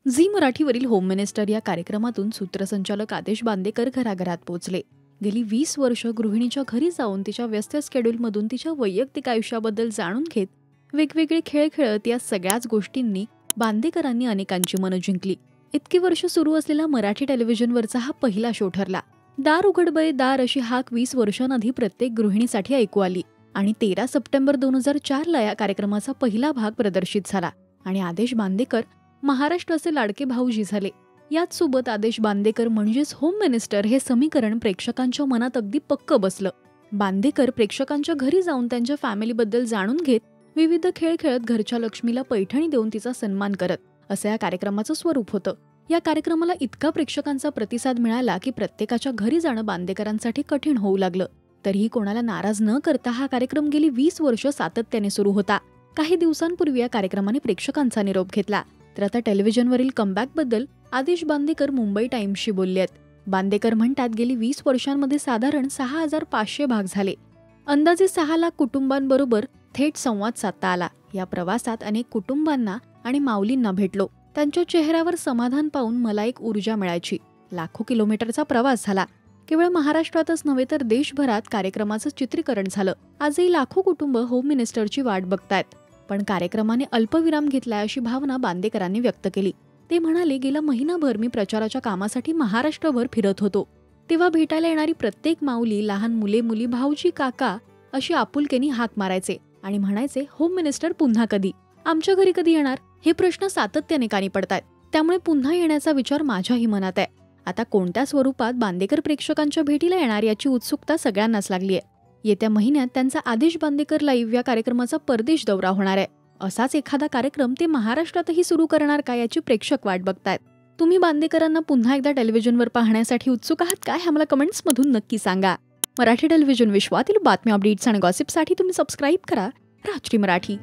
Zee मराठीवरील home minister या कार्यक्रमातून सूत्रसंचालक आदेश बांदेकर घराघरात पोहोचले. गेली 20 वर्ष गृहिणीच्या घरी जाऊन तिच्या व्यस्त शेड्यूलमधून तिच्या वैयक्तिक आयुष्याबद्दल जाणून घेत वेगवेगळे खेळ खेळत या सगळ्याच गोष्टींनी बांदेकरांनी अनेकांची मनं जिंकली. इतकी वर्ष सुरू असलेला मराठी टेलिव्हिजनवरचा हा पहिला शो ठरला. दार उघड बये दार अशी हाक 20 वर्षांआधी प्रत्येक गृहिणीसाठी ऐकू आली आणि 13 सप्टेंबर 2004 या कार्यक्रमाचा पहिला भाग प्रदर्शित झाला आणि आदेश बांदेकर महाराष्ट्राचे लाडके भाऊजी झाले. याच सोबत आदेश बांदेकर म्हणजेच होम मिनिस्टर हे समीकरण प्रेक्षकांच्या मनात अगदी पक्क बसलं. बांदेकर प्रेक्षकांच्या घरी जाऊन त्यांच्या फॅमिलीबद्दल जाणून घेत विविध खेळ खेळत घरच्या लक्ष्मीला पैठणी देऊन तिचा सन्मान करत असं या कार्यक्रमाचं स्वरूप होतं. या कार्यक्रमाला इतका प्रेक्षकांचा प्रतिसाद मिळाला की प्रत्येकाच्या घरी जाणं बांदेकरांसाठी कठीण होऊ लागलं. तरीही कोणाला नाराज न करता हा कार्यक्रम गेली 20 वर्ष सातत्याने सुरू होता. काही दिवसांपूर्वी या कार्यक्रमाने प्रेक्षकांचा निरोप घेतला. तर आता टेलिव्हिजनवरील कमबॅकबद्दल आदेश बांदेकर मुंबई टाइम्सशी बोलले आहेत. बांदेकर म्हणतात, गेली 20 वर्षांमध्ये साधारण 6500 भाग झाले. अंदाजे 6 लाख कुटुंबांबरोबर थेट संवाद साधता आला. या प्रवासात अनेक कुटुंबांना आणि माऊलींना भेटलो. त्यांच्या चेहऱ्यावर समाधान पाहून मला एक ऊर्जा मिळायची. लाखो किलोमीटरचा प्रवास झाला. केवळ महाराष्ट्रातच नव्हे तर देशभरात कार्यक्रमाचं चित्रीकरण झालं. आजही लाखो कुटुंब होम मिनिस्टरची वाट बघतायत. पण कार्यक्रमाने अल्पविराम घेतलाय अशी भावना बांदेकरांनी व्यक्त केली. ते म्हणाले, गेला महिनाभर मी प्रचाराच्या कामासाठी महाराष्ट्रभर फिरत होतो. तेव्हा भेटायला येणारी प्रत्येक माऊली, लहान मुले मुली, भाऊजी, काका अशी आपुलकेनी हाक मारायचे आणि म्हणायचे, होम मिनिस्टर पुन्हा कधी, आमच्या घरी कधी येणार? हे प्रश्न सातत्याने कानी पडतायत. त्यामुळे पुन्हा येण्याचा विचार माझ्याही मनात आहे. आता कोणत्या स्वरूपात बांदेकर प्रेक्षकांच्या भेटीला येणार याची उत्सुकता सगळ्यांनाच लागली आहे. येत्या महिन्यात त्यांचा आदेश बांदेकर लाईव्ह या कार्यक्रमाचा परदेश दौरा होणार आहे. असाच एखादा कार्यक्रम ते महाराष्ट्रातही सुरू करणार का याची प्रेक्षक वाट बघतायत. तुम्ही बांदेकरांना पुन्हा एकदा टेलिव्हिजनवर पाहण्यासाठी उत्सुक आहात काय? आम्हाला कमेंट्समधून नक्की सांगा. मराठी टेलिव्हिजन विश्वातील बातम्या, अपडेट्स आणि गॉसिपसाठी तुम्ही सबस्क्राईब करा राजश्री मराठी.